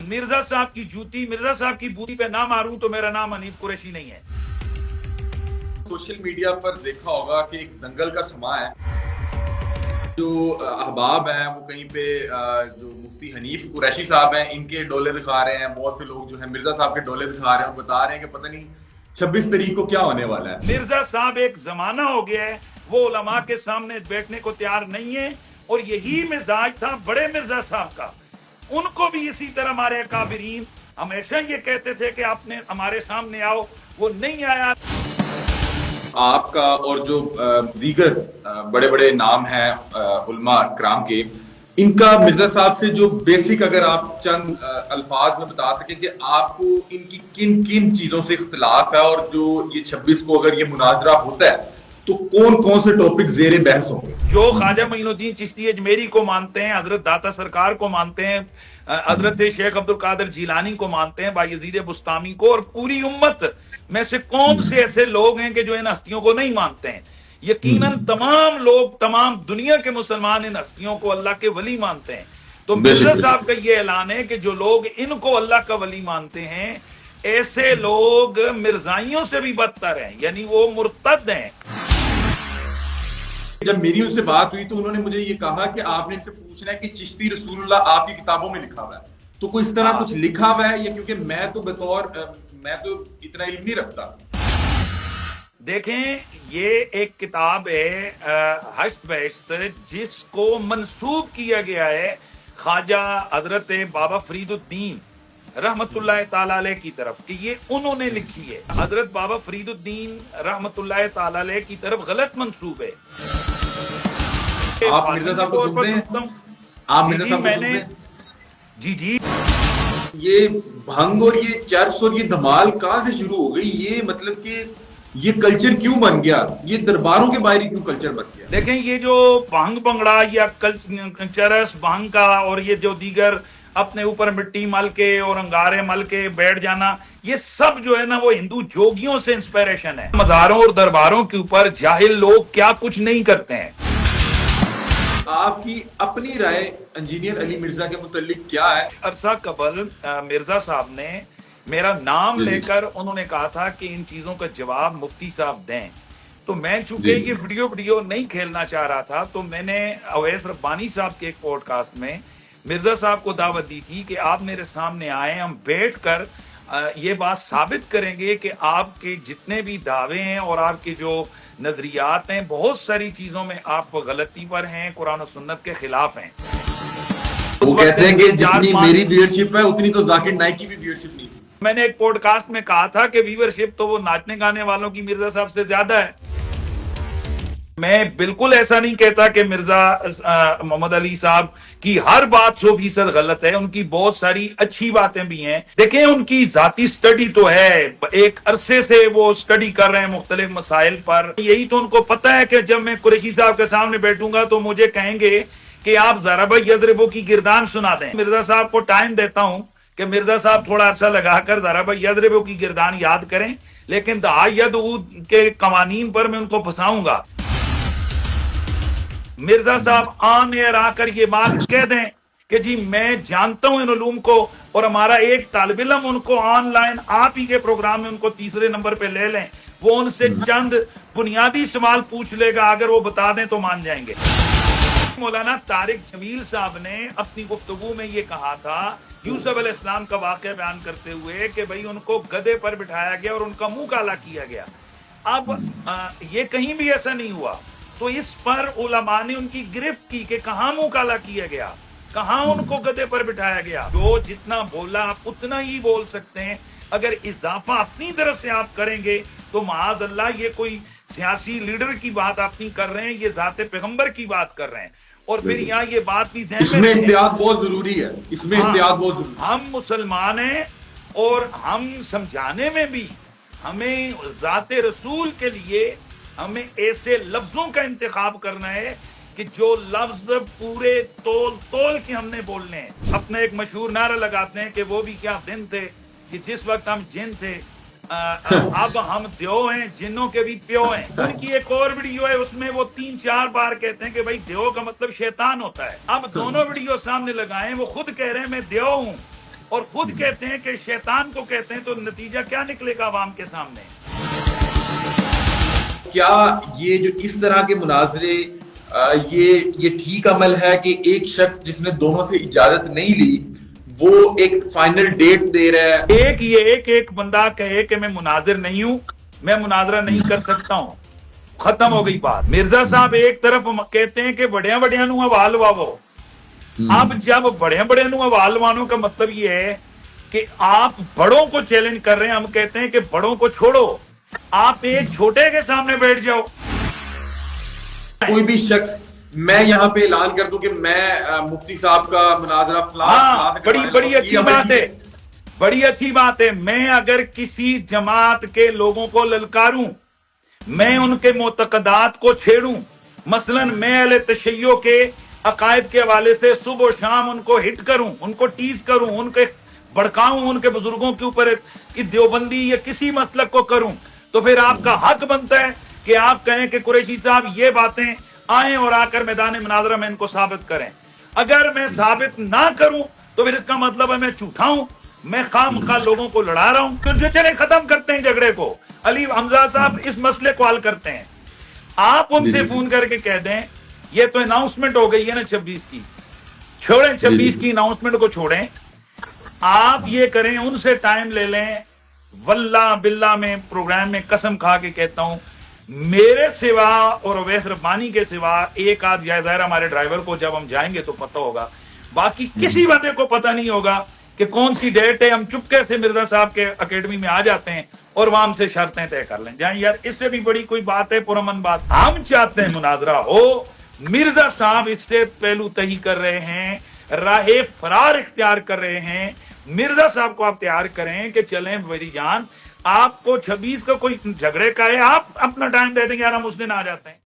मिर्जा साहब की जूती, मिर्जा साहब की बूटी पे ना मारूं तो मेरा नाम हनीफ कुरैशी नहीं है। सोशल मीडिया पर देखा होगा कि एक दंगल का समा है। जो अहबाब हैं वो कहीं पे जो मुफ्ती हनीफ कुरैशी साहब हैं इनके डोले दिखा रहे हैं। बहुत से लोग जो है मिर्जा साहब के डोले दिखा रहे हैं और बता रहे हैं कि पता नहीं 26 तारीख को क्या होने वाला है। मिर्जा साहब एक जमाना हो गया है, वो उलमा के सामने बैठने को तैयार नहीं है और यही मिजाज था बड़े मिर्जा साहब का। उनको भी इसी तरह हमारे काबिरीन हमेशा ये कहते थे कि आपने हमारे सामने आओ, वो नहीं आया। आपका और जो दीगर बड़े बड़े नाम हैं उलमा कराम के, इनका मिर्जा साहब से जो बेसिक अगर आप चंद अल्फाज में बता सकें कि आपको इनकी किन किन चीजों से इख्तिलाफ है और जो ये 26 को अगर ये मुनाजरा होता है तो कौन कौन से टॉपिक जेर बहस होंगे? जो ख्वाजा मोइनुद्दीन चिश्ती अजमेरी को मानते हैं, हजरत दाता सरकार को मानते हैं, हजरत शेख अब्दुल कादिर जीलानी को मानते हैं, बायजीद बुस्तामी को, और पूरी उम्मत में से कौन से ऐसे लोग हैं कि जो इन हस्तियों को नहीं मानते हैं? यकीनन तमाम लोग, तमाम दुनिया के मुसलमान इन हस्तियों को अल्लाह के वली मानते हैं। तो मिर्जा साहब का ये ऐलान है कि जो लोग इनको अल्लाह का वली मानते हैं, ऐसे लोग मिर्जाइयों से भी बदतर हैं, यानी वो मुर्तद हैं। जब मेरी उनसे बात हुई तो उन्होंने मुझे ये कहा कि आपने इनसे पूछना है कि चिश्ती रसूलुल्लाह आपकी किताबों में लिखा हुआ है, तो कोई इस तरह कुछ लिखा हुआ है या? क्योंकि मैं तो इतना इल्म नहीं रखता। देखें, ये एक किताब है हश्त बहश्त, जिसको मंसूब किया गया है ख्वाजा हजरत बाबा फरीदुद्दीन रहमतुल्लाह ताला अलैह की तरफ, कि ये उन्होंने लिखी है। हजरत बाबा फरीदुद्दीन रहमतुल्लाह ताला अलैह की तरफ गलत मंसूब है। आप मिर्जा साहब को सुनते हैं? आप मिर्जा साहब को सुनते हैं? जी जी। ये भंग और ये चर्च और ये धमाल कहाँ से शुरू हो गई? ये मतलब कि ये कल्चर क्यों बन गया? ये दरबारों के बाहर क्यों कल्चर बन गया? देखें, ये जो भांग भंगड़ा या चरस भांग का और ये जो दीगर अपने ऊपर मिट्टी मल के और अंगारे मल के बैठ जाना, ये सब जो है ना वो हिंदू जोगियों से इंस्पिरेशन है। मज़ारों और दरबारों के ऊपर जाहिल लोग क्या कुछ नहीं करते हैं। आपकी अपनी राय इंजीनियर अली मिर्जा के मुतालिक क्या है? अरसा कबल मिर्जा साहब ने मेरा नाम लेकर उन्होंने कहा था कि इन चीजों का जवाब मुफ्ती साहब दें। तो मैं चूंकि ये वीडियो नहीं खेलना चाह रहा था, तो मैंने अवैस रब्बानी साहब के एक पॉडकास्ट में मिर्जा साहब को दावत दी थी कि आप मेरे सामने आए, हम बैठकर ये बात साबित करेंगे कि आपके जितने भी दावे हैं और आपके जो नजरियात हैं, बहुत सारी चीजों में आप गलती पर हैं, कुरान और सुन्नत के खिलाफ हैं। वो कहते हैं कि जितनी मेरी व्यूअरशिप है उतनी तो जाकिर नाइक की भी व्यूअरशिप नहीं थी। मैंने एक पॉडकास्ट में कहा था कि व्यूअरशिप तो वो नाचने गाने वालों की मिर्जा साहब से ज्यादा है। मैं बिल्कुल ऐसा नहीं कहता कि मिर्जा मोहम्मद अली साहब की हर बात 100% गलत है, उनकी बहुत सारी अच्छी बातें भी हैं। देखें, उनकी जाती स्टडी तो है, एक अरसे से वो स्टडी कर रहे हैं मुख्तलिफ मसाइल पर। यही तो उनको पता है कि जब मैं कुरैशी साहब के सामने बैठूंगा तो मुझे कहेंगे कि आप ज़रबा यज़रिबु की गिरदान सुना दें। मिर्जा साहब को टाइम देता हूं कि मिर्जा साहब थोड़ा अरसा लगाकर ज़रबा यज़रिबु की गिरदान याद करें, लेकिन दआयद के कवानीन पर मैं उनको फंसाऊंगा। मिर्जा साहब ऑन एयर आकर ये बात कह दें कि जी मैं जानता हूं इन उलूम को, और हमारा एक तालिब इल्म उनको ऑनलाइन आप ही के प्रोग्राम में उनको तीसरे नंबर पे ले लें, वो उनसे चंद बुनियादी सवाल पूछ लेगा, अगर वो बता दें तो मान जाएंगे। मौलाना तारिक जमील साहब ने अपनी गुफ्तगू में ये कहा था यूसुफ अलैहिस्सलाम का वाक़या बयान करते हुए कि भाई उनको गधे पर बिठाया गया और उनका मुंह काला किया गया। अब ये कहीं भी ऐसा नहीं हुआ, तो इस पर उलमा ने उनकी गिरफ्त की कि कहां मुंह काला किया गया, कहां उनको गधे पर बिठाया गया। जो जितना बोला आप उतना ही बोल सकते हैं। अगर इजाफा अपनी तरफ से आप करेंगे तो माज़ अल्लाह ये कोई सियासी लीडर की बात आप नहीं कर रहे हैं, ये जाते पैगंबर की बात कर रहे हैं। और फिर यहाँ ये बात भी ज़हन में एहतियात बहुत जरूरी है, इसमें एहतियात बहुत जरूरी है। हम मुसलमान हैं और हम समझाने में भी हमें जाते रसूल के लिए हमें ऐसे लफ्जों का इंतखाब करना है कि जो लफ्ज पूरे तोल के हमने बोलने हैं। अपना एक मशहूर नारा लगाते हैं कि वो भी क्या दिन थे कि जिस वक्त हम जिन थे, अब हम द्यो हैं, जिन्नों के भी प्यो हैं। उनकी एक और वीडियो है, उसमें वो 3-4 बार कहते हैं कि भाई द्यो का मतलब शैतान होता है। अब दोनों वीडियो सामने लगाएं, वो खुद कह रहे हैं मैं द्यो हूं, اور خود کہتے ہیں کہ شیطان کو کہتے ہیں، تو نتیجہ کیا نکلے گا عوام کے سامنے؟ کیا یہ جو اس طرح کے مناظرے یہ ٹھیک عمل ہے کہ ایک شخص جس نے دونوں سے اجازت نہیں لی وہ ایک فائنل ڈیٹ دے رہا ہے؟ ایک بندہ کہے کہ میں مناظر نہیں ہوں، میں مناظرہ نہیں کر سکتا ہوں، ختم ہو گئی بات۔ مرزا صاحب ایک طرف کہتے ہیں کہ بڑیاں بڑیاں نو حوال واو، اب جب بڑے بڑے نو حوال وانوں کا مطلب یہ ہے کہ آپ بڑوں کو چیلنج کر رہے ہیں، ہم کہتے ہیں کہ بڑوں کو چھوڑو، آپ ایک چھوٹے کے سامنے بیٹھ جاؤ۔ کوئی بھی شخص، میں یہاں پہ اعلان کر دوں کہ میں مفتی صاحب کا مناظرہ ہاں، بڑی اچھی بات ہے، بڑی اچھی بات ہے۔ میں اگر کسی جماعت کے لوگوں کو للکاروں، میں ان کے معتقدات کو چھیڑوں، مثلا میں اہل تشیع کے عقائد کے حوالے سے صبح و شام ان کو ہٹ کروں، ان کو ٹیز کروں، ان کے بڑکاؤں، ان کے بزرگوں کے اوپر کہ دیوبندی یا کسی مسلک کو کروں، تو پھر آپ کا حق بنتا ہے کہ آپ کہیں کہ قریشی صاحب یہ باتیں آئیں اور آ کر میدان مناظرہ میں ان کو ثابت کریں۔ اگر میں ثابت نہ کروں تو پھر اس کا مطلب ہے میں جھوٹا ہوں، میں خام خواہ لوگوں کو لڑا رہا ہوں۔ تو جو چلے ختم کرتے ہیں جھگڑے کو، علی حمزہ صاحب اس مسئلے کو حل کرتے ہیں، آپ ان سے فون کر کے کہہ دیں یہ تو اناؤنسمنٹ ہو گئی ہے نا 26 کی، چھوڑیں 26 کی اناؤنسمنٹ کو چھوڑیں، آپ یہ کریں ان سے ٹائم لے لیں۔ واللہ باللہ میں پروگرام میں قسم کھا کے کہتا ہوں، میرے سوا اور اویس ربانی کے سوا ایک آدھ یا ظاہر ہمارے ڈرائیور کو جب ہم جائیں گے تو پتہ ہوگا، باقی کسی بندے کو پتہ نہیں ہوگا کہ کون سی ڈیٹ ہے۔ ہم چپکے سے مرزا صاحب کے اکیڈمی میں آ جاتے ہیں اور وہاں ہم سے شرطیں طے کر لیں جائیں۔ یار اس سے بھی بڑی کوئی بات ہے پرامن بات؟ ہم چاہتے ہیں مناظرہ ہو، مرزا صاحب اس سے پہلو تہی کر رہے ہیں، راہ فرار اختیار کر رہے ہیں۔ مرزا صاحب کو آپ تیار کریں کہ چلیں میری جان، آپ کو 26 کا کوئی جھگڑے کا ہے، آپ اپنا ٹائم دے دیں گے، یار ہم اس دن آ جاتے ہیں۔